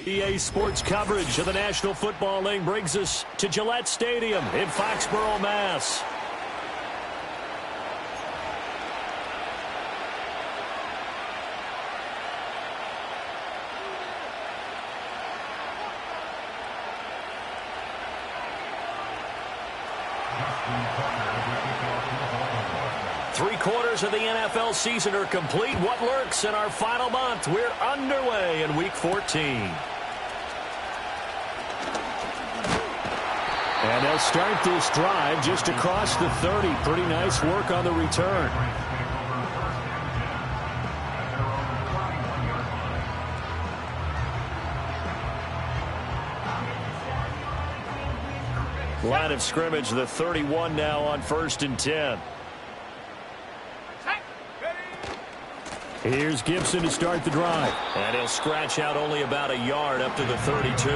EA Sports coverage of the National Football League brings us to Gillette Stadium in Foxborough, Mass. Three-quarters of the NFL season are complete. What lurks in our final month? We're underway in Week 14. And they'll start this drive just across the 30. Pretty nice work on the return. Line of scrimmage, the 31 now on 1st and 10. Here's Gibson to start the drive. And he'll scratch out only about a yard up to the 32.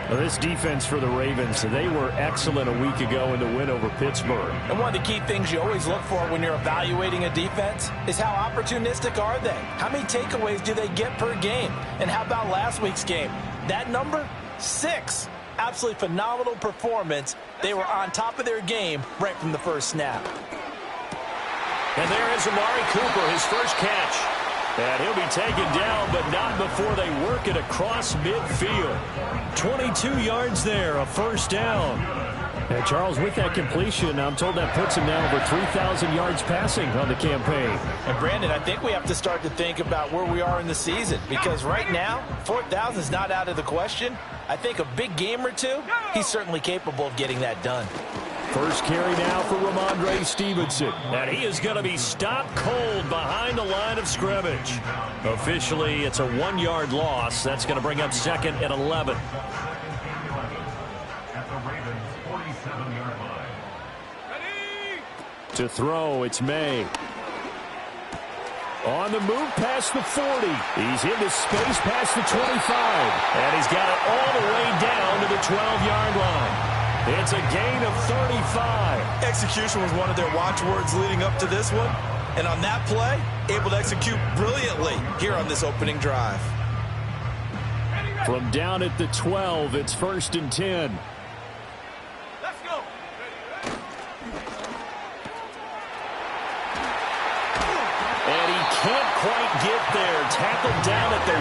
Well, this defense for the Ravens, they were excellent a week ago in the win over Pittsburgh. And one of the key things you always look for when you're evaluating a defense is how opportunistic are they? How many takeaways do they get per game? And how about last week's game? That number? 6. Absolutely phenomenal performance. They were on top of their game right from the first snap. And there is Amari Cooper, his first catch. And he'll be taken down, but not before they work it across midfield. 22 yards there, a first down. And Charles, with that completion, I'm told that puts him now over 3,000 yards passing on the campaign. And Brandon, I think we have to start to think about where we are in the season, because right now, 4,000 is not out of the question. I think a big game or two, he's certainly capable of getting that done. First carry now for Ramondre Stevenson. And he is going to be stopped cold behind the line of scrimmage. Officially, it's a 1-yard loss. That's going to bring up second and 11. To throw, it's May. On the move past the 40. He's into space past the 25. And he's got it all the way down to the 12-yard line. It's a gain of 35. Execution was one of their watchwords leading up to this one. And on that play, able to execute brilliantly here on this opening drive. From down at the 12, it's 1st and 10. Let's go. And he can't quite get there. Tackled down at the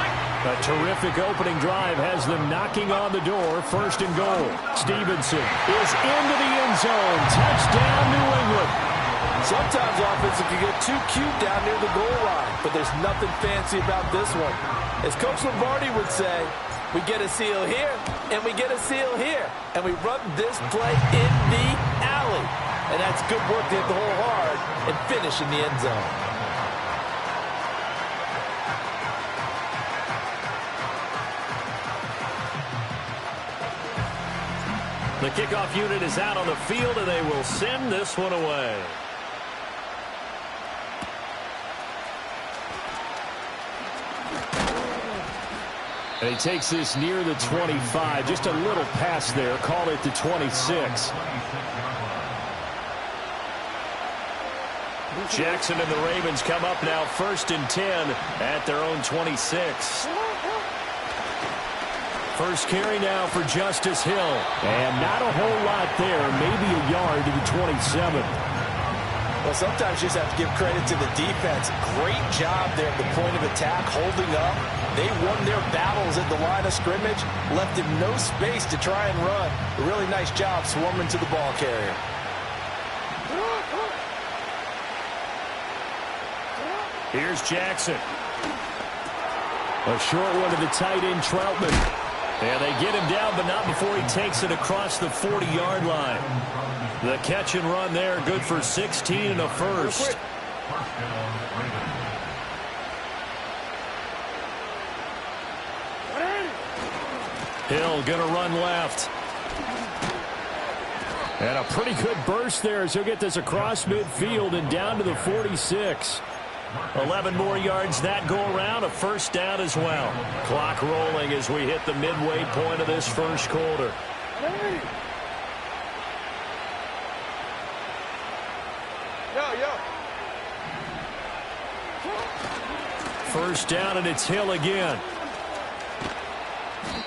1. A terrific opening drive has them knocking on the door. 1st and goal. Stevenson is into the end zone. Touchdown, New England. Sometimes offense can get too cute down near the goal line, but there's nothing fancy about this one. As Coach Lombardi would say, we get a seal here, and we get a seal here, and we run this play in the alley. And that's good work to hit the hole hard and finish in the end zone. The kickoff unit is out on the field, and they will send this one away. And he takes this near the 25. Just a little pass there. Call it the 26. Jackson and the Ravens come up now 1st and 10 at their own 26. First carry now for Justice Hill. And not a whole lot there. Maybe a yard to the 27. Well, sometimes you just have to give credit to the defense. Great job there at the point of attack, holding up. They won their battles at the line of scrimmage, left him no space to try and run. A really nice job swarming to the ball carrier. Here's Jackson. A short one to the tight end, Troutman. And they get him down, but not before he takes it across the 40-yard line. The catch and run there, good for 16 and a first. Hill going to run left. And a pretty good burst there as he'll get this across midfield and down to the 46. 11 more yards that go around, a first down as well. Clock rolling as we hit the midway point of this first quarter. First down, and it's Hill again.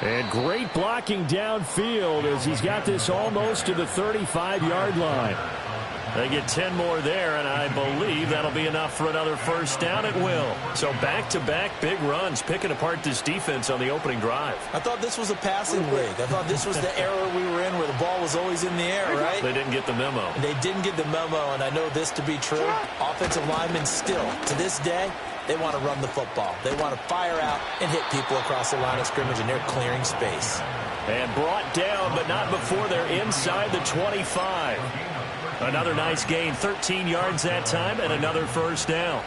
And great blocking downfield as he's got this almost to the 35-yard line. They get 10 more there, and I believe that'll be enough for another first down. It will. So back-to-back big runs, picking apart this defense on the opening drive. I thought this was a passing league. I thought this was the era we were in where the ball was always in the air, right? They didn't get the memo. They didn't get the memo, and I know this to be true. Offensive linemen still, to this day, they want to run the football. They want to fire out and hit people across the line of scrimmage, and they're clearing space. And brought down, but not before they're inside the 25. Another nice gain, 13 yards that time, and another first down.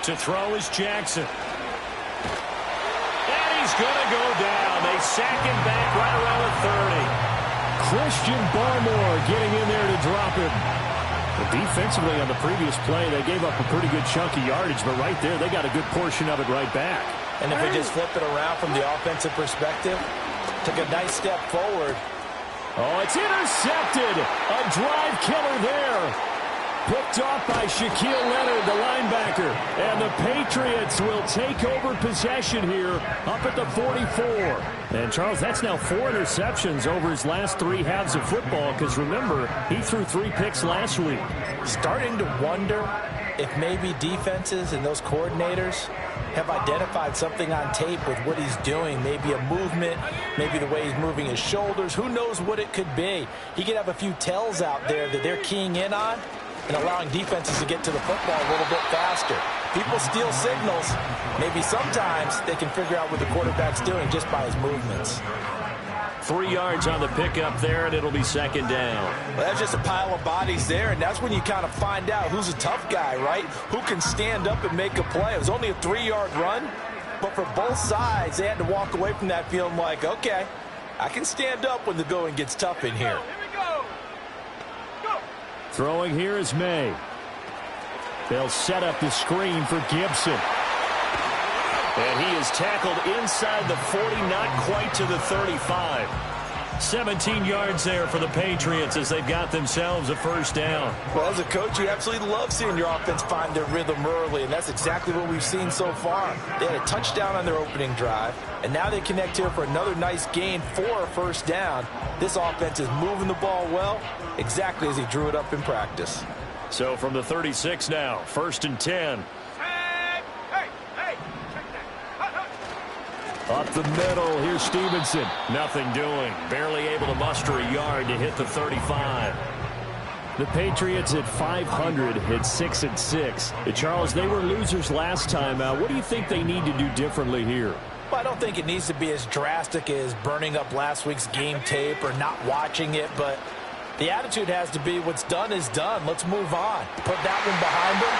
To throw is Jackson. And he's going to go down. They sack him back right around the 30. Christian Barmore getting in there to drop him. Defensively on the previous play, they gave up a pretty good chunk of yardage, but right there, they got a good portion of it right back. And if we just flip it around from the offensive perspective, took a nice step forward. Oh, it's intercepted. A drive killer there. Picked off by Shaquille Leonard, the linebacker. And the Patriots will take over possession here up at the 44. And, Charles, that's now 4 interceptions over his last 3 halves of football because, remember, he threw 3 picks last week. Starting to wonder if maybe defenses and those coordinators have identified something on tape with what he's doing. Maybe a movement, maybe the way he's moving his shoulders. Who knows what it could be? He could have a few tells out there that they're keying in on and allowing defenses to get to the football a little bit faster. People steal signals. Maybe sometimes they can figure out what the quarterback's doing just by his movements. 3 yards on the pickup there, and it'll be second down. Well, that's just a pile of bodies there, and that's when you kind of find out who's a tough guy, right? Who can stand up and make a play. It was only a 3-yard run, but for both sides, they had to walk away from that feeling like, okay, I can stand up when the going gets tough in here. Throwing here is May. They'll set up the screen for Gibson. And he is tackled inside the 40, not quite to the 35. 17 yards there for the Patriots as they've got themselves a first down. Well, as a coach, you absolutely love seeing your offense find their rhythm early, and that's exactly what we've seen so far. They had a touchdown on their opening drive, and now they connect here for another nice gain for a first down. This offense is moving the ball well, exactly as he drew it up in practice. So from the 36 now, 1st and 10. Up the middle, here's Stevenson. Nothing doing. Barely able to muster a yard to hit the 35. The Patriots at 500 hit 6-6. Charles, they were losers last time out. What do you think they need to do differently here? Well, I don't think it needs to be as drastic as burning up last week's game tape or not watching it, but the attitude has to be what's done is done. Let's move on. Put that one behind them,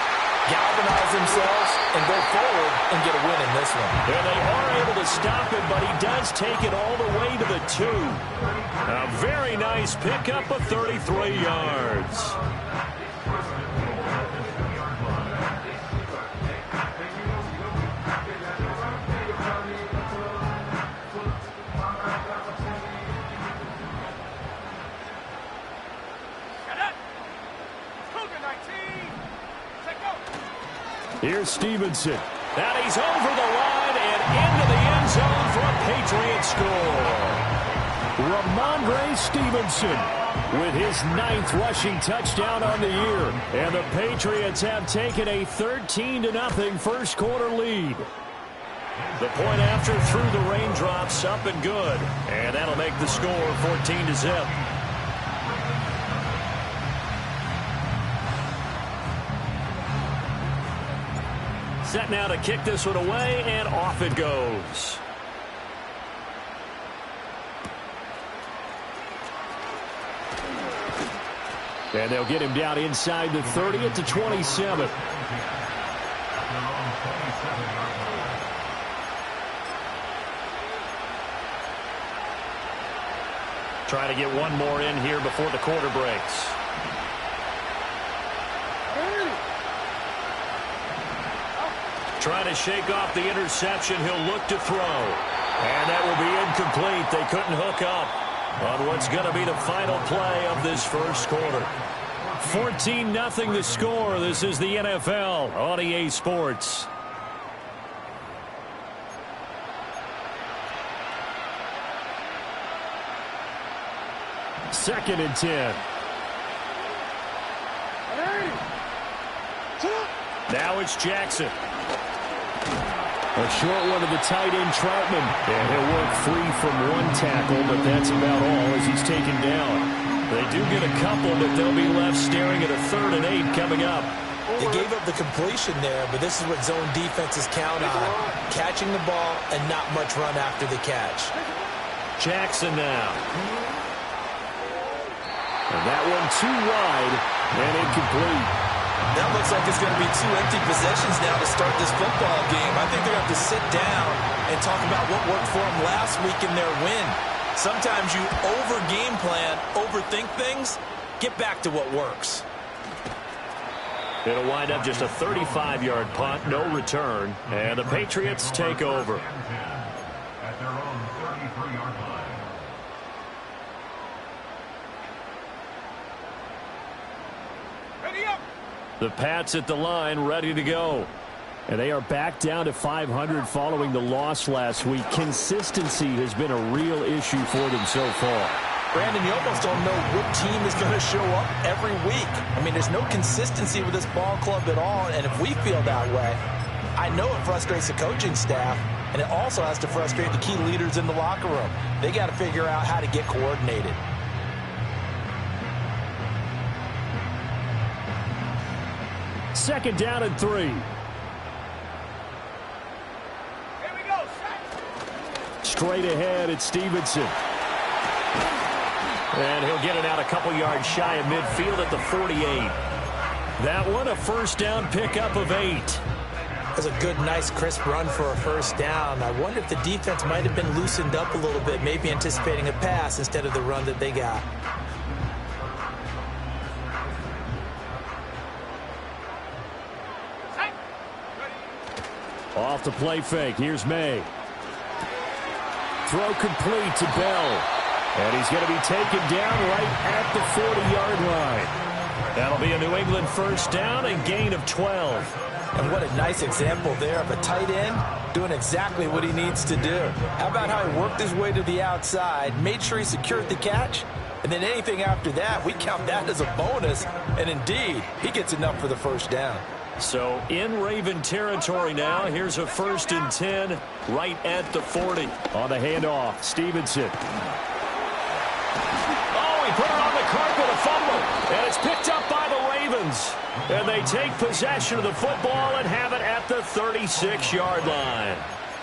galvanize themselves, and go forward and get a win in this one. Yeah, they are able to stop it, but he does take it all the way to the 2. A very nice pickup of 33 yards. Here's Stevenson. And he's over the line and into the end zone for a Patriot score. Ramondre Stevenson with his 9th rushing touchdown on the year. And the Patriots have taken a 13-0 first quarter lead. The point after through the raindrops, up and good. And that'll make the score 14-0. Set now to kick this one away, and off it goes. And they'll get him down inside the 30 at the 27. Trying to get one more in here before the quarter breaks. Trying to shake off the interception. He'll look to throw. And that will be incomplete. They couldn't hook up on what's going to be the final play of this first quarter. 14-0 the score. This is the NFL on EA Sports. Second and 10. Now it's Jackson. A short one to the tight end, Troutman. And he'll work free from one tackle, but that's about all as he's taken down. They do get a couple, but they'll be left staring at a 3rd and 8 coming up. They gave up the completion there, but this is what zone defenses count on. Catching the ball and not much run after the catch. Jackson now. And that one too wide and incomplete. That looks like it's going to be 2 empty possessions now to start this football game. I think they're going to have to sit down and talk about what worked for them last week in their win. Sometimes you over-game plan, overthink things, get back to what works. It'll wind up just a 35-yard punt, no return, and the Patriots take over. At their own 33-yard line. Ready up! The Pats at the line, ready to go. And they are back down to 500 following the loss last week. Consistency has been a real issue for them so far. Brandon, you almost don't know what team is going to show up every week. I mean, there's no consistency with this ball club at all, and if we feel that way, I know it frustrates the coaching staff, and it also has to frustrate the key leaders in the locker room. They got to figure out how to get coordinated. Second down and 3. Here we go, Straight ahead, it's Stevenson. And he'll get it out a couple yards shy of midfield at the 48. That one, a first down pickup of 8. That's a good, nice, crisp run for a first down. I wonder if the defense might have been loosened up a little bit, maybe anticipating a pass instead of the run that they got. Off the play fake. Here's May. Throw complete to Bell. And he's going to be taken down right at the 40-yard line. That'll be a New England first down and gain of 12. And what a nice example there of a tight end doing exactly what he needs to do. How about how he worked his way to the outside, made sure he secured the catch, and then anything after that, we count that as a bonus. And indeed, he gets enough for the first down. So in Raven territory now. Here's a 1st and 10 right at the 40. On the handoff, Stevenson. Oh, he put it on the carpet, a fumble. And it's picked up by the Ravens. And they take possession of the football and have it at the 36-yard line.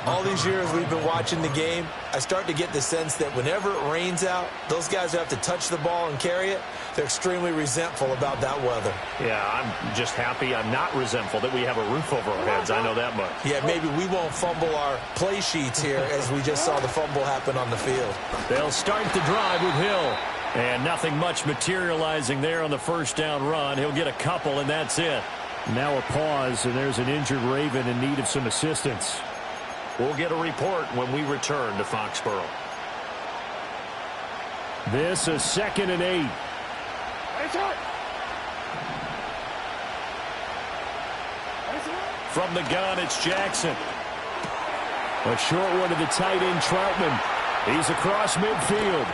All these years we've been watching the game, I start to get the sense that whenever it rains out, those guys who have to touch the ball and carry it, they're extremely resentful about that weather. Yeah, I'm just happy I'm not resentful that we have a roof over our heads. I know that much. Yeah, maybe we won't fumble our play sheets here as we just saw the fumble happen on the field. They'll start the drive with Hill. And nothing much materializing there on the first down run. He'll get a couple, and that's it. Now a pause, and there's an injured Raven in need of some assistance. We'll get a report when we return to Foxborough. This is 2nd and 8. From the gun, it's Jackson. A short one to the tight end, Troutman. He's across midfield.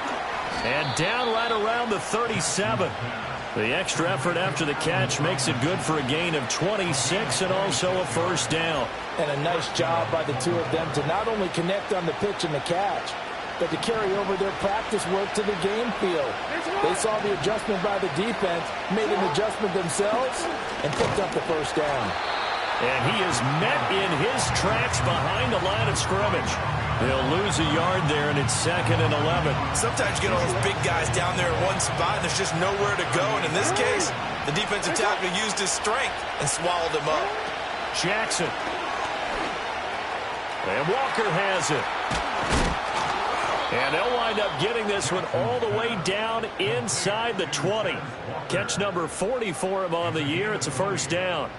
And down right around the 37. The extra effort after the catch makes it good for a gain of 26 and also a first down. And a nice job by the two of them to not only connect on the pitch and the catch, but to carry over their practice work to the game field. They saw the adjustment by the defense, made an adjustment themselves, and picked up the first down. And he is met in his tracks behind the line of scrimmage. They'll lose a yard there, and it's 2nd and 11. Sometimes you get all those big guys down there in one spot, and there's just nowhere to go. And in this case, the defensive tackle used his strength and swallowed him up. Jackson. And Walker has it. And they'll wind up getting this one all the way down inside the 20. Catch number 40 for him on the year. It's a first down.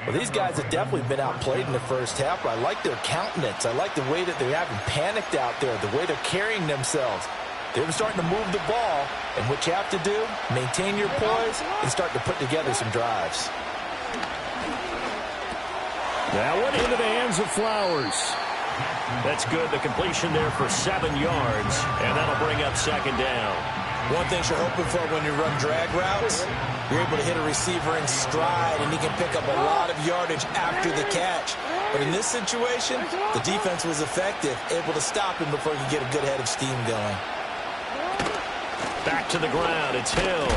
Well, these guys have definitely been outplayed in the first half, but I like their countenance. I like the way that they haven't panicked out there, the way they're carrying themselves. They're starting to move the ball, and what you have to do, maintain your poise and start to put together some drives. That one into the hands of Flowers. That's good. The completion there for 7 yards, and that'll bring up second down. One thing you're hoping for when you run drag routes, you're able to hit a receiver in stride, and he can pick up a lot of yardage after the catch. But in this situation, the defense was effective, able to stop him before he could get a good head of steam going. Back to the ground. It's Hill.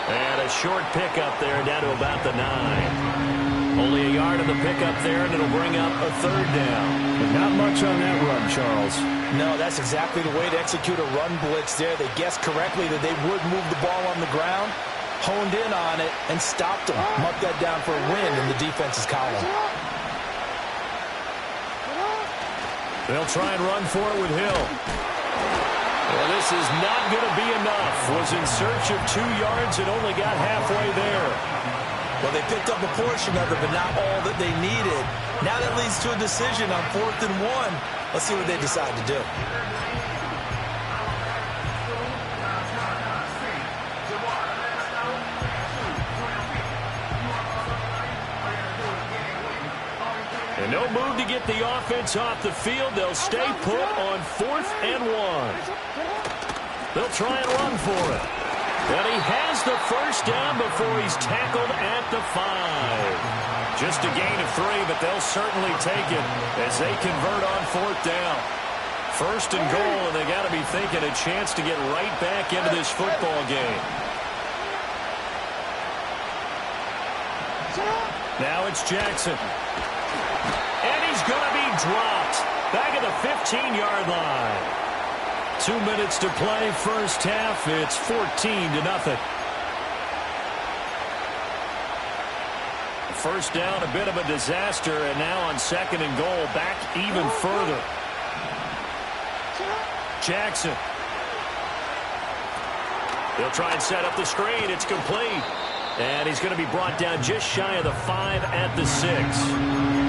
And a short pickup there down to about the 9. Only a yard of the pickup there, and it'll bring up a third down. But not much on that run, Charles. No, that's exactly the way to execute a run blitz there. They guessed correctly that they would move the ball on the ground, honed in on it, and stopped them. Mark that down for a win in the defense's column. They'll try and run for it with Hill. Well, this is not going to be enough. Was in search of 2 yards and only got halfway there. Well, they picked up a portion of it, but not all that they needed. Now that leads to a decision on 4th and 1. Let's see what they decide to do. And no move to get the offense off the field. They'll stay put on 4th and 1. They'll try and run for it. And he has the first down before he's tackled at the 5. Just a gain of 3, but they'll certainly take it as they convert on 4th down. 1st and goal, and they got to be thinking a chance to get right back into this football game. Now it's Jackson. And he's going to be dropped back at the 15-yard line. 2 minutes to play, first half. It's 14-0. First down, a bit of a disaster, and now on 2nd and goal, back even further. Jackson. They'll try and set up the screen. It's complete. And he's going to be brought down just shy of the 5 at the 6.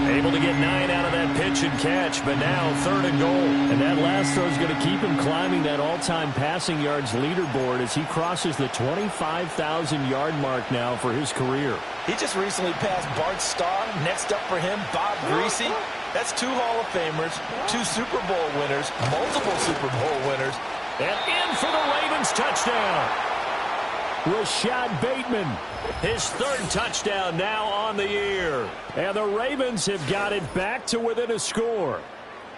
Able to get 9 out of that pitch and catch, but now 3rd and goal. And that last throw is going to keep him climbing that all-time passing yards leaderboard as he crosses the 25,000-yard mark now for his career. He just recently passed Bart Starr. Next up for him, Bob Greasy. That's 2 Hall of Famers, 2 Super Bowl winners, multiple Super Bowl winners. And in for the Ravens touchdown. Rashad Bateman, his 3rd touchdown now on the year. And the Ravens have got it back to within a score.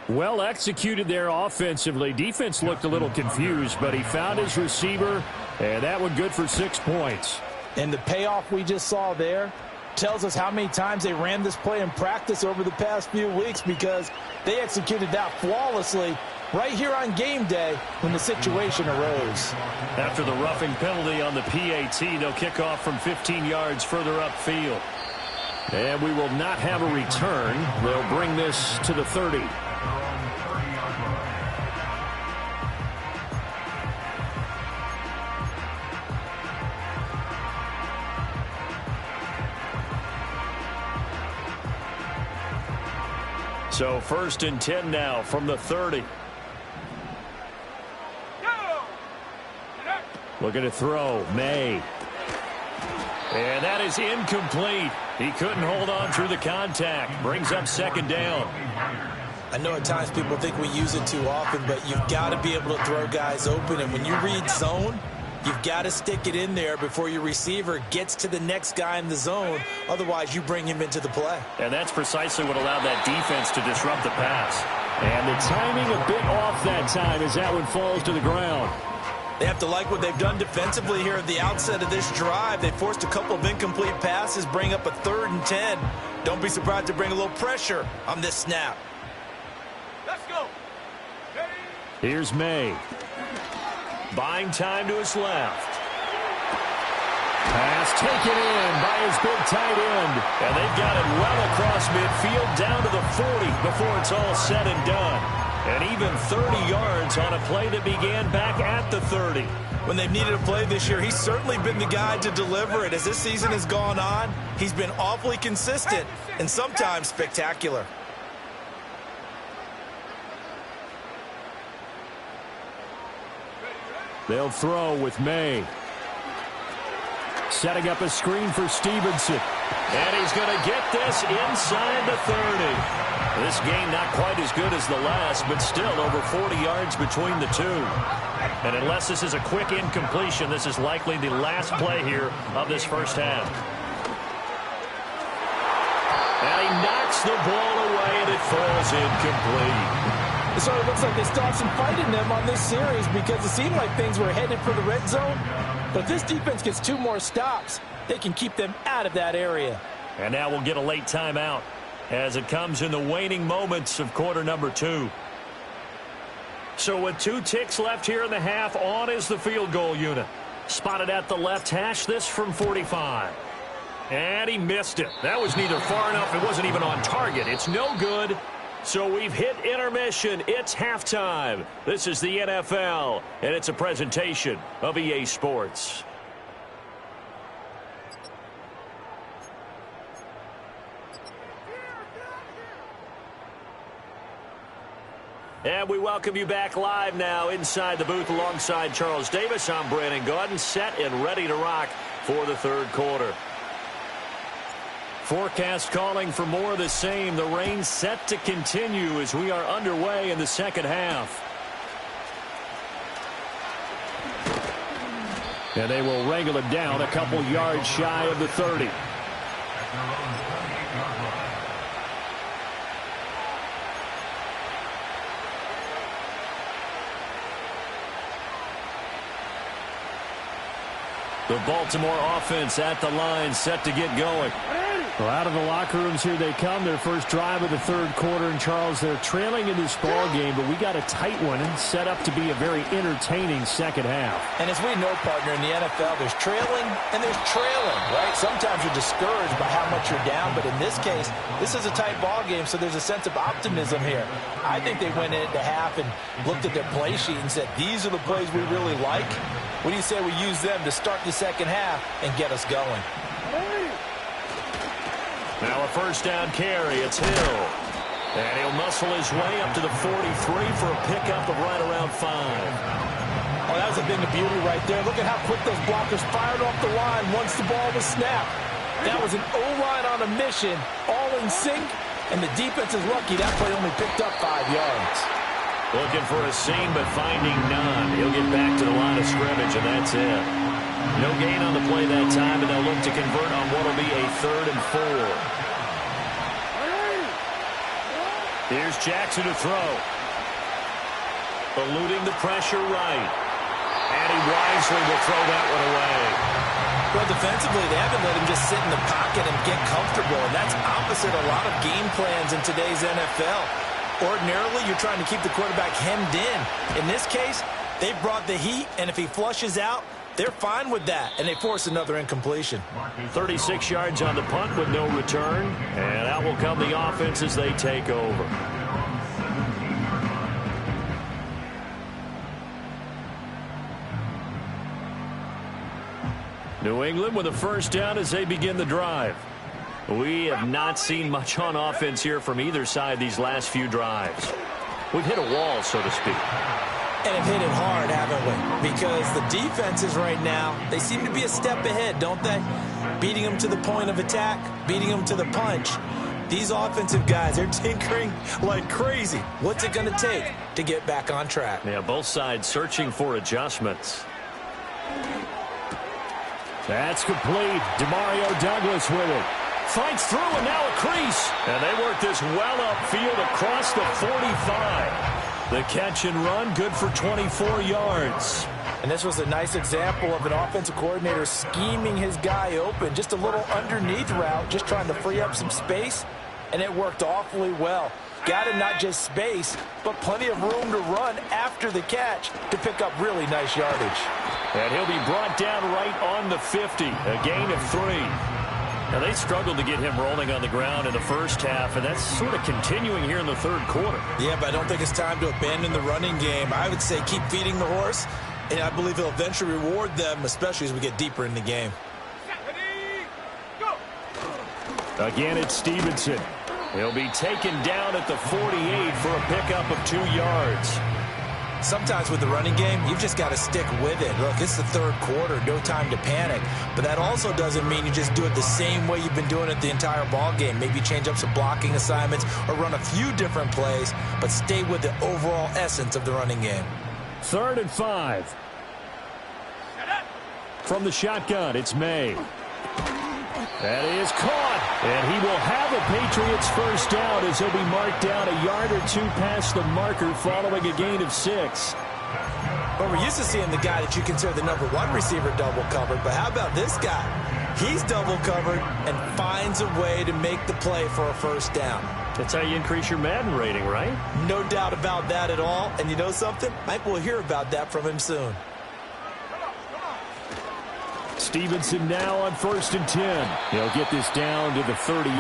Well executed there offensively. Defense looked a little confused, but he found his receiver, and that one good for 6 points. And the payoff we just saw there tells us how many times they ran this play in practice over the past few weeks, because they executed that flawlessly right here on game day when the situation arose. After the roughing penalty on the PAT, they'll kick off from 15 yards further upfield. And we will not have a return. They'll bring this to the 30. So 1st and 10 now from the 30. Looking to throw, May. And that is incomplete. He couldn't hold on through the contact. Brings up 2nd down. I know at times people think we use it too often, but you've got to be able to throw guys open. And when you read zone, you've got to stick it in there before your receiver gets to the next guy in the zone. Otherwise, you bring him into the play. And that's precisely what allowed that defense to disrupt the pass. And the timing a bit off that time as that one falls to the ground. They have to like what they've done defensively here at the outset of this drive. They forced a couple of incomplete passes, bring up a 3rd and 10. Don't be surprised to bring a little pressure on this snap. Let's go. Here's May. Buying time to his left. Pass taken in by his big tight end. And they've got it well across midfield down to the 40 before it's all said and done. And even 30 yards on a play that began back at the 30. When they've needed a play this year, he's certainly been the guy to deliver it. As this season has gone on, he's been awfully consistent and sometimes spectacular. They'll throw with May. Setting up a screen for Stevenson. And he's going to get this inside the 30. This game not quite as good as the last, but still over 40 yards between the two. And unless this is a quick incompletion, this is likely the last play here of this first half. And he knocks the ball away, and it falls incomplete. It sort of looks like they still have some fight in them on this series because it seemed like things were headed for the red zone. But if this defense gets 2 more stops, they can keep them out of that area. And now we'll get a late timeout as it comes in the waning moments of quarter number 2. So with 2 ticks left here in the half, on is the field goal unit. Spotted at the left hash, this from 45. And he missed it. That was neither far enough. It wasn't even on target. It's no good. So we've hit intermission. It's halftime. This is the NFL, and it's a presentation of EA Sports. And we welcome you back live now inside the booth alongside Charles Davis. I'm Brandon Gaudin, set and ready to rock for the third quarter. Forecast calling for more of the same. The rain set to continue as we are underway in the second half. And they will wrangle it down a couple yards shy of the 30. The Baltimore offense at the line, set to get going. Well, out of the locker rooms here they come. Their first drive of the third quarter. And, Charles, they're trailing in this ball game, but we got a tight one and set up to be a very entertaining second half. And as we know, partner, in the NFL, there's trailing and there's trailing, right? Sometimes you're discouraged by how much you're down, but in this case, this is a tight ball game, so there's a sense of optimism here. I think they went into half and looked at their play sheet and said, these are the plays we really like. What do you say we use them to start the second half and get us going? Now a first down carry. It's Hill. And he'll muscle his way up to the 43 for a pickup of right around 5. Oh, that was a thing of beauty right there. Look at how quick those blockers fired off the line once the ball was snapped. That was an O-line on a mission, all in sync, and the defense is lucky that play only picked up 5 yards. Looking for a seam, but finding none. He'll get back to the line of scrimmage, and that's it. No gain on the play that time, and they'll look to convert on what will be a 3rd and 4. Here's Jackson to throw. Eluding the pressure right. And he wisely will throw that one away. Well, defensively, they haven't let him just sit in the pocket and get comfortable, and that's opposite a lot of game plans in today's NFL. Ordinarily, you're trying to keep the quarterback hemmed in. In this case, they brought the heat, and if he flushes out, they're fine with that, and they force another incompletion. 36 yards on the punt with no return, and out will come the offense as they take over. New England with a first down as they begin the drive. We have not seen much on offense here from either side these last few drives. We've hit a wall, so to speak. And have hit it hard, haven't we? Because the defenses right now, they seem to be a step ahead, don't they? Beating them to the point of attack, beating them to the punch. These offensive guys, they're tinkering like crazy. What's it going to take to get back on track? Yeah, both sides searching for adjustments. That's complete. Demario Douglas with it. Fights through, and now a crease. And they work this well upfield across the 45. The catch and run, good for 24 yards. And this was a nice example of an offensive coordinator scheming his guy open. Just a little underneath route, just trying to free up some space. And it worked awfully well. Got him not just space, but plenty of room to run after the catch to pick up really nice yardage. And he'll be brought down right on the 50, a gain of 3. Now, they struggled to get him rolling on the ground in the first half, and that's sort of continuing here in the third quarter. Yeah, but I don't think it's time to abandon the running game. I would say keep feeding the horse, and I believe he'll eventually reward them, especially as we get deeper in the game. Again, it's Stevenson. He'll be taken down at the 48 for a pickup of 2 yards. Sometimes with the running game, you've just got to stick with it. Look, it's the third quarter, no time to panic. But that also doesn't mean you just do it the same way you've been doing it the entire ball game. Maybe change up some blocking assignments or run a few different plays, but stay with the overall essence of the running game. 3rd and 5. From the shotgun, it's May. That is caught, and he will have a Patriots first down as he'll be marked down a yard or two past the marker following a gain of 6. Well, we're used to seeing the guy that you consider the number 1 receiver double covered, but how about this guy? He's double covered and finds a way to make the play for a first down. That's how you increase your Madden rating, right? No doubt about that at all, and you know something? Mike will hear about that from him soon. Stevenson now on 1st and 10. He'll get this down to the 38.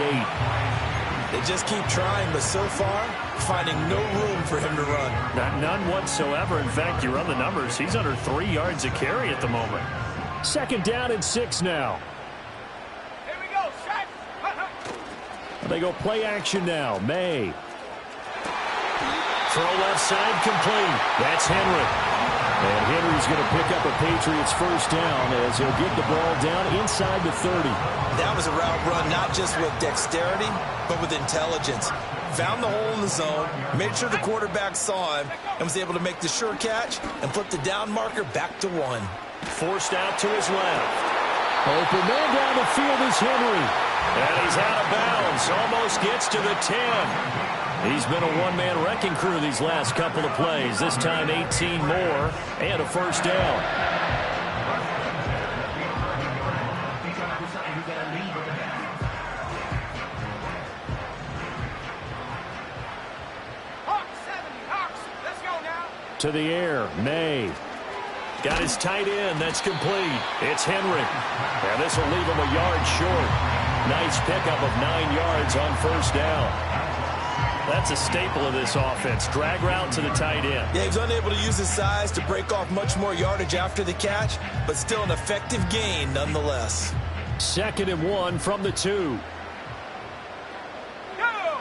They just keep trying, but so far, finding no room for him to run. None whatsoever. In fact, you run the numbers. He's under 3 yards a carry at the moment. 2nd down and 6 now. Here we go, shot. They go play action now. May. Throw left side complete. That's Henry. And Henry's going to pick up a Patriots first down as he'll get the ball down inside the 30. That was a route run not just with dexterity, but with intelligence. Found the hole in the zone, made sure the quarterback saw him, and was able to make the sure catch and put the down marker back to 1. Forced out to his left. Open man down the field is Henry. And he's out of bounds. Almost gets to the 10. He's been a one-man wrecking crew these last couple of plays. This time 18 more and a first down. Hawks, 70, Hawks. Let's go now. To the air, May. Got his tight end. That's complete. It's Henry. And this will leave him a yard short. Nice pickup of 9 yards on first down. That's a staple of this offense. Drag route to the tight end. Yeah, he's unable to use his size to break off much more yardage after the catch, but still an effective gain nonetheless. 2nd and 1 from the 2. Go!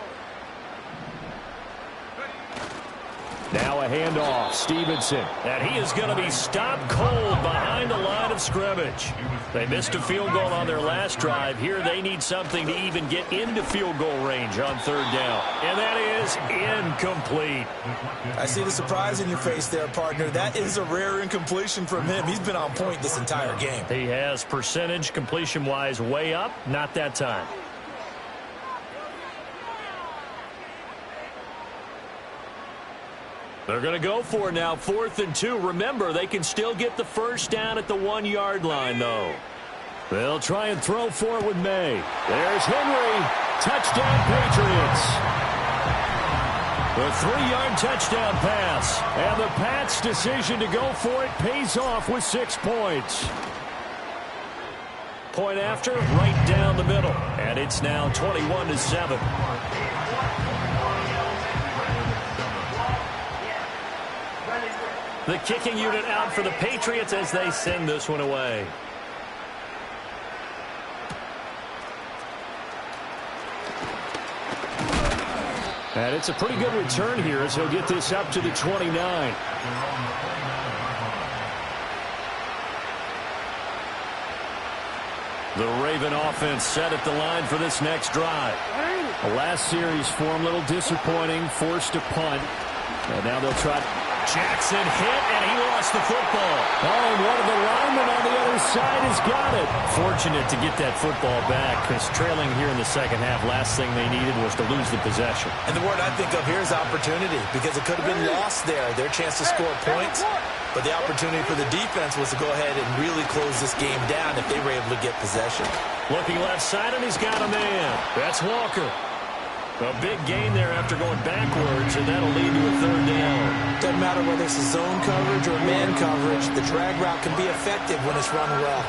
Now a handoff. Stevenson. And he is going to be stopped cold behind the line of scrimmage. They missed a field goal on their last drive. Here they need something to even get into field goal range on 3rd down. And that is incomplete. I see the surprise in your face there, partner. That is a rare incompletion from him. He's been on point this entire game. He has percentage completion-wise way up. Not that time. They're going to go for it now, 4th and 2. Remember, they can still get the first down at the 1-yard line, though. They'll try and throw for it with May. There's Henry. Touchdown, Patriots. The 3-yard touchdown pass. And the Pats' decision to go for it pays off with 6 points. Point after, right down the middle. And it's now 21-7. The kicking unit out for the Patriots as they send this one away. And it's a pretty good return here as he'll get this up to the 29. The Raven offense set at the line for this next drive. The last series for him, a little disappointing, forced to punt. And now they'll try. Jackson hit, and he lost the football. Oh, and one of the linemen on the other side has got it. Fortunate to get that football back, because trailing here in the second half, last thing they needed was to lose the possession. And the word I think of here is opportunity, because it could have been lost there. Their chance to score points, but the opportunity for the defense was to go ahead and really close this game down if they were able to get possession. Looking left side, and he's got a man. That's Walker. A big gain there after going backwards, and that'll lead to a 3rd down. Doesn't matter whether it's a zone coverage or man coverage, the drag route can be effective when it's run well.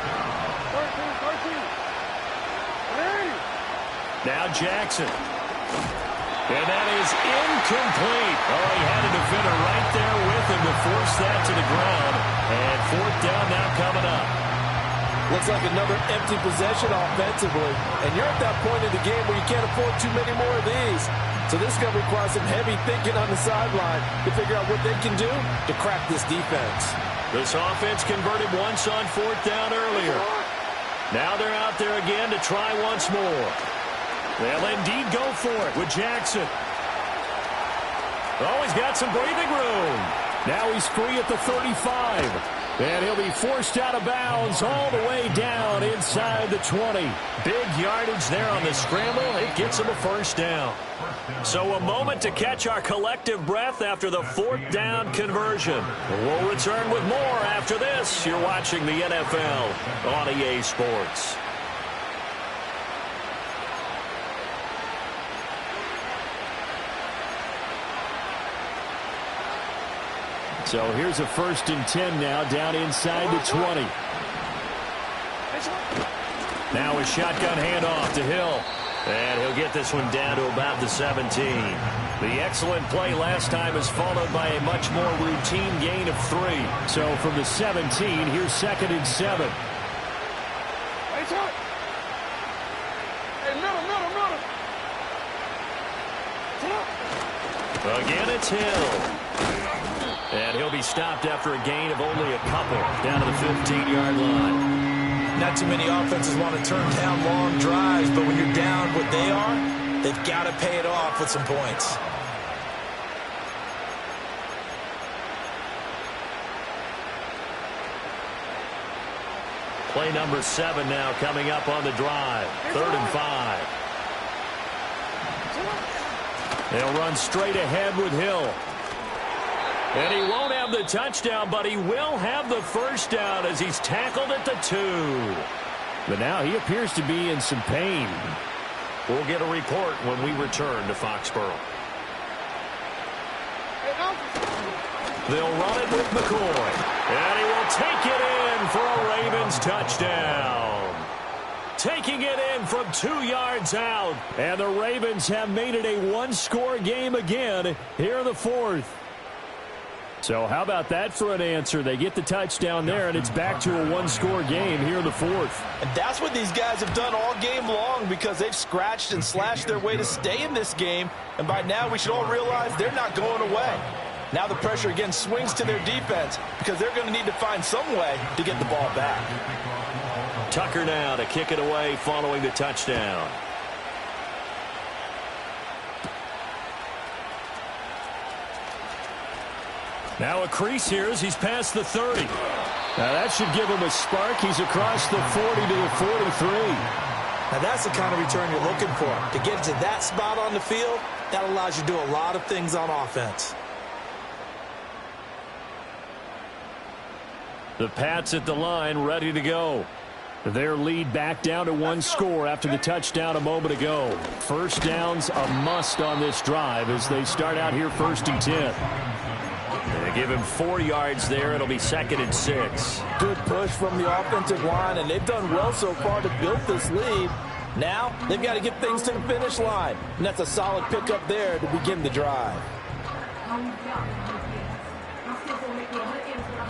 Now Jackson. And that is incomplete. Oh, he had a defender right there with him to force that to the ground. And 4th down now coming up. Looks like another empty possession offensively. And you're at that point in the game where you can't afford too many more of these. So this is going to require some heavy thinking on the sideline to figure out what they can do to crack this defense. This offense converted once on 4th down earlier. Now they're out there again to try once more. They'll indeed go for it with Jackson. Oh, he's got some breathing room. Now he's free at the 35. And he'll be forced out of bounds all the way down inside the 20. Big yardage there on the scramble. It gets him a first down. So a moment to catch our collective breath after the 4th down conversion. We'll return with more after this. You're watching the NFL on EA Sports. So here's a 1st and 10 now down inside the 20. Now a shotgun handoff to Hill. And he'll get this one down to about the 17. The excellent play last time is followed by a much more routine gain of 3. So from the 17, here's 2nd and 7. Again, it's Hill. And he'll be stopped after a gain of only a couple down to the 15-yard line. Not too many offenses want to turn down long drives, but when you're down what they are, they've got to pay it off with some points. Play number 7 now coming up on the drive. 3rd and 5. They'll run straight ahead with Hill. And he won't have the touchdown, but he will have the first down as he's tackled at the 2. But now he appears to be in some pain. We'll get a report when we return to Foxborough. They'll run it with McCoy. And he will take it in for a Ravens touchdown. Taking it in from 2 yards out. And the Ravens have made it a one-score game again here in the 4th. So how about that for an answer? They get the touchdown there, and it's back to a one-score game here in the 4th. And that's what these guys have done all game long because they've scratched and slashed their way to stay in this game. And by now, we should all realize they're not going away. Now the pressure again swings to their defense because they're going to need to find some way to get the ball back. Tucker now to kick it away following the touchdown. Now a crease here as he's past the 30. Now that should give him a spark. He's across the 40 to the 43. Now that's the kind of return you're looking for. To get to that spot on the field, that allows you to do a lot of things on offense. The Pats at the line ready to go. Their lead back down to one score after the touchdown a moment ago. First down's a must on this drive as they start out here 1st and 10. They give him 4 yards there. It'll be 2nd and 6. Good push from the offensive line, and they've done well so far to build this lead. Now they've got to get things to the finish line, and that's a solid pickup there to begin the drive.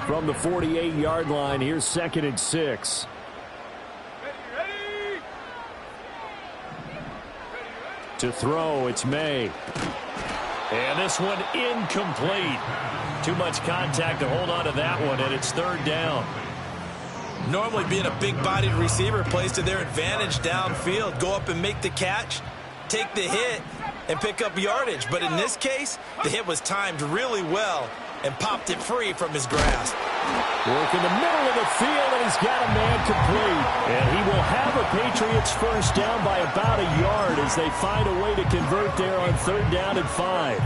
From the 48-yard line, here's 2nd and 6. To throw, it's May. And this one incomplete. Too much contact to hold on to that one, and it's 3rd down. Normally being a big-bodied receiver plays to their advantage downfield. Go up and make the catch, take the hit, and pick up yardage. But in this case, the hit was timed really well and popped it free from his grasp. Work in the middle of the field, and he's got a man complete. And he will have a Patriots first down by about a yard as they find a way to convert there on 3rd down and 5.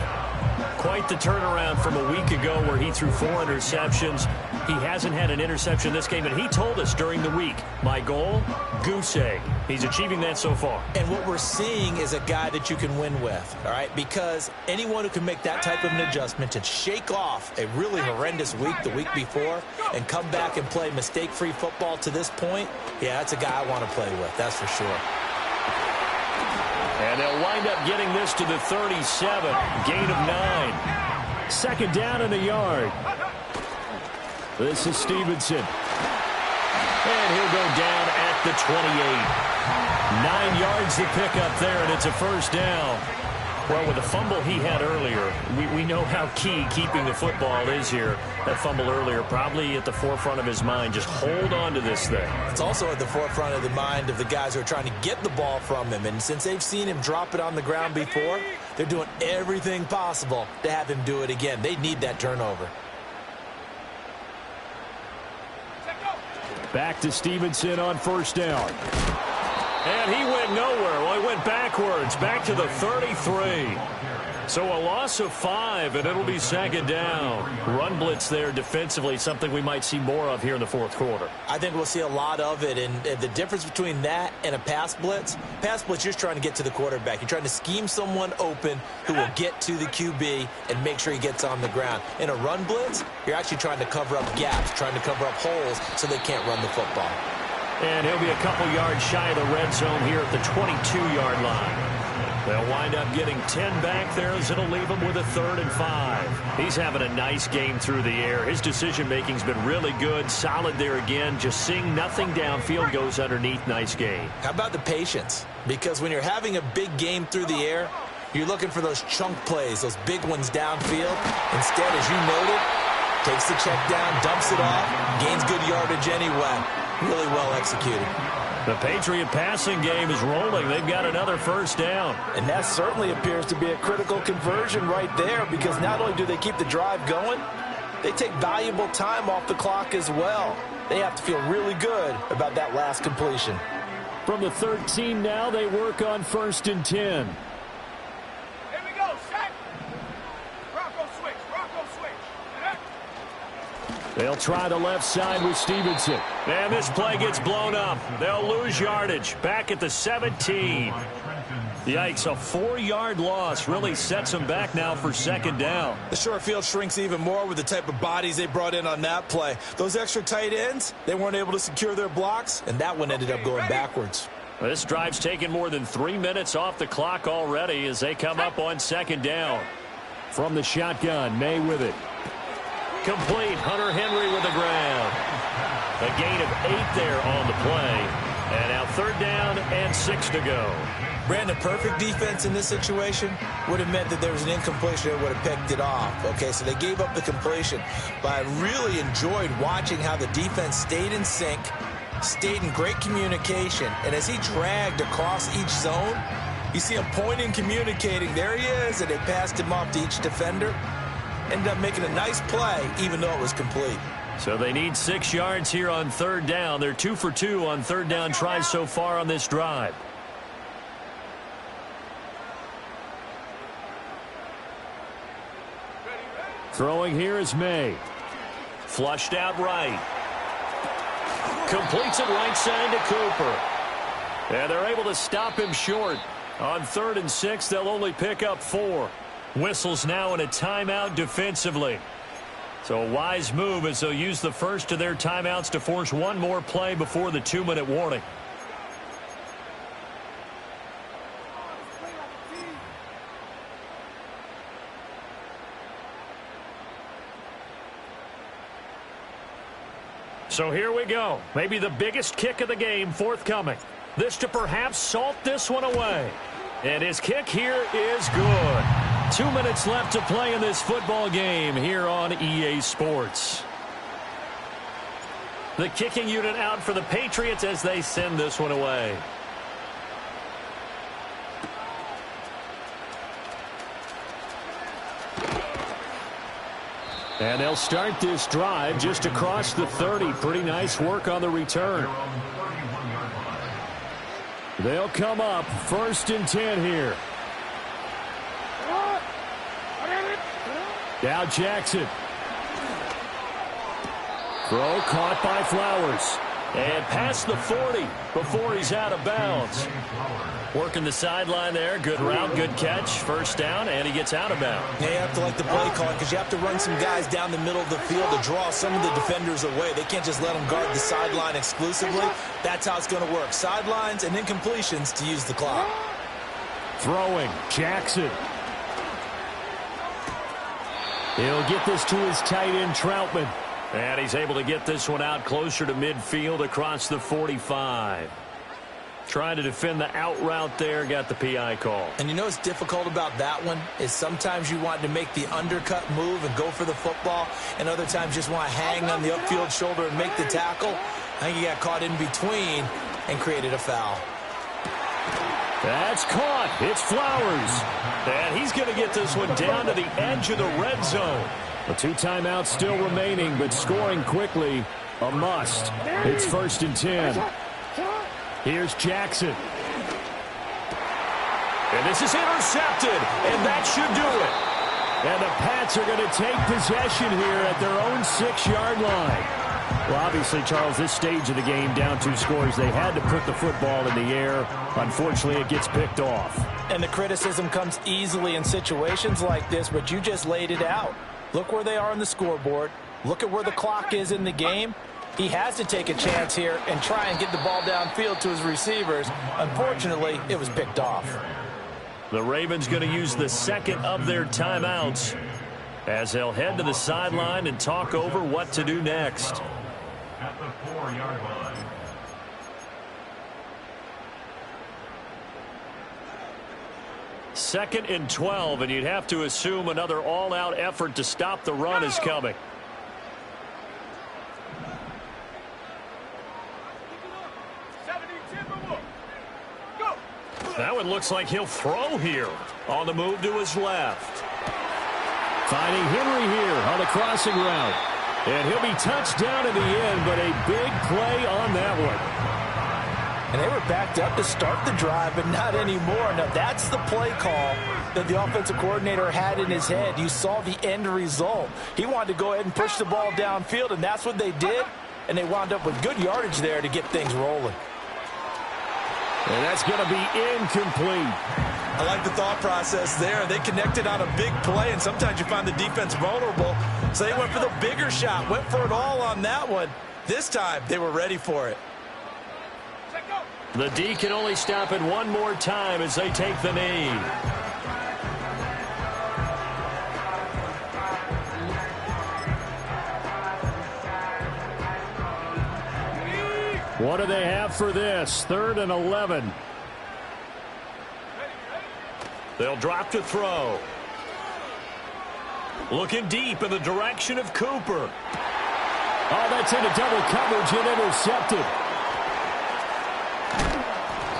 Quite the turnaround from a week ago where he threw 4 interceptions. He hasn't had an interception this game, and he told us during the week, my goal, goose egg. He's achieving that so far. And what we're seeing is a guy that you can win with, all right? Because anyone who can make that type of an adjustment and shake off a really horrendous week the week before and come back and play mistake-free football to this point, yeah, that's a guy I want to play with, that's for sure. And they'll wind up getting this to the 37. Gain of 9. 2nd down and a yard. This is Stevenson. And he'll go down at the 28. 9 yards to pick up there, and it's a first down. Well, with the fumble he had earlier, we know how key keeping the football is here. That fumble earlier probably at the forefront of his mind. Just hold on to this thing. It's also at the forefront of the mind of the guys who are trying to get the ball from him. And since they've seen him drop it on the ground before, they're doing everything possible to have him do it again. They need that turnover. Back to Stevenson on first down. And he went nowhere. Well, he went backwards, back to the 33. So a loss of 5, and it'll be second down. Run blitz there defensively, something we might see more of here in the fourth quarter. I think we'll see a lot of it, and the difference between that and a pass blitz, you're just trying to get to the quarterback. You're trying to scheme someone open who will get to the QB and make sure he gets on the ground. In a run blitz, you're actually trying to cover up gaps, trying to cover up holes so they can't run the football. And he'll be a couple yards shy of the red zone here at the 22-yard line. They'll wind up getting 10 back there as it'll leave him with a 3rd and 5. He's having a nice game through the air. His decision-making's been really good, solid there again. Just seeing nothing downfield, goes underneath. Nice game. How about the patience? Because when you're having a big game through the air, you're looking for those chunk plays, those big ones downfield. Instead, as you noted, takes the check down, dumps it off, gains good yardage anyway. Really well executed. The Patriot passing game is rolling. They've got another first down. And that certainly appears to be a critical conversion right there, because not only do they keep the drive going, they take valuable time off the clock as well. They have to feel really good about that last completion. From the 13 now, they work on 1st and 10. Here we go, set. Bronco switch, Bronco switch. They'll try the left side with Stevenson. And this play gets blown up. They'll lose yardage. Back at the 17. Yikes, a 4-yard loss really sets them back now for second down. The short field shrinks even more with the type of bodies they brought in on that play. Those extra tight ends, they weren't able to secure their blocks, and that one ended up going backwards. This drive's taken more than 3 minutes off the clock already as they come up on second down. From the shotgun, May with it. Complete. Hunter Henry with the grab. A gain of 8 there on the play. And now 3rd down and 6 to go. Brandon, perfect defense in this situation would have meant that there was an incompletion that would have picked it off. Okay, so they gave up the completion. But I really enjoyed watching how the defense stayed in sync, stayed in great communication. And as he dragged across each zone, you see him pointing, communicating. There he is, and they passed him off to each defender. Ended up making a nice play, even though it was complete. So they need 6 yards here on 3rd down. They're 2 for 2 on 3rd down tries so far on this drive. Throwing here is May. Flushed out right. Completes it right side to Cooper. And they're able to stop him short. On 3rd and 6, they'll only pick up 4. Whistles now in a timeout defensively. So a wise move as they'll use the first of their timeouts to force one more play before the 2-minute warning. So here we go. Maybe the biggest kick of the game forthcoming. This to perhaps salt this one away. And his kick here is good. 2 minutes left to play in this football game here on EA Sports. The kicking unit out for the Patriots as they send this one away. And they'll start this drive just across the 30. Pretty nice work on the return. They'll come up 1st and 10 here. Now Jackson. Throw caught by Flowers. And past the 40 before he's out of bounds. Working the sideline there. Good route, good catch. First down, and he gets out of bounds. Yeah, you have to like the play calling because you have to run some guys down the middle of the field to draw some of the defenders away. They can't just let them guard the sideline exclusively. That's how it's going to work. Sidelines and incompletions to use the clock. Throwing, Jackson. He'll get this to his tight end, Troutman. And he's able to get this one out closer to midfield across the 45. Trying to defend the out route there, got the PI call. And you know what's difficult about that one is sometimes you want to make the undercut move and go for the football, and other times just want to hang on the upfield shoulder and make the tackle. I think he got caught in between and created a foul. That's caught. It's Flowers. And he's going to get this one down to the edge of the red zone. The 2 timeouts still remaining, but scoring quickly, a must. It's 1st and 10. Here's Jackson. And this is intercepted, and that should do it. And the Pats are going to take possession here at their own 6-yard line. Well, obviously, Charles, this stage of the game, down 2 scores, they had to put the football in the air. Unfortunately, it gets picked off. And the criticism comes easily in situations like this, but you just laid it out. Look where they are on the scoreboard. Look at where the clock is in the game. He has to take a chance here and try and get the ball downfield to his receivers. Unfortunately, it was picked off. The Ravens going to use the 2nd of their timeouts as they'll head to the sideline and talk over what to do next. At the 4-yard line. Second and 12, and you'd have to assume another all-out effort to stop the run is coming. That one looks like he'll throw here. On the move to his left. Finding Henry here on the crossing route. And he'll be touched down in the end, but a big play on that one. And they were backed up to start the drive, but not anymore. Now, that's the play call that the offensive coordinator had in his head. You saw the end result. He wanted to go ahead and push the ball downfield, and that's what they did. And they wound up with good yardage there to get things rolling. And that's going to be incomplete. I like the thought process there. They connected on a big play, and sometimes you find the defense vulnerable. So they went for the bigger shot, went for it all on that one. This time, they were ready for it. The D can only stop it one more time as they take the knee. What do they have for this? 3rd and 11. They'll drop to throw. Looking deep in the direction of Cooper. Oh, that's into double coverage and intercepted.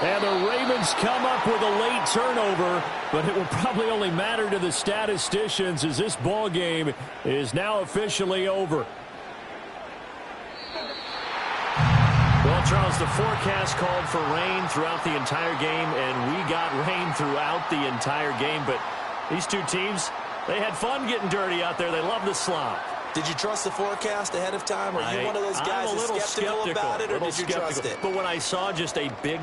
And the Ravens come up with a late turnover, but it will probably only matter to the statisticians as this ball game is now officially over. Well, Charles, the forecast called for rain throughout the entire game, and we got rain throughout the entire game. But these two teams, they had fun getting dirty out there. They love the slop. Did you trust the forecast ahead of time? Are you one of those guys I'm a little skeptical about it, or did you trust it? But when I saw just a big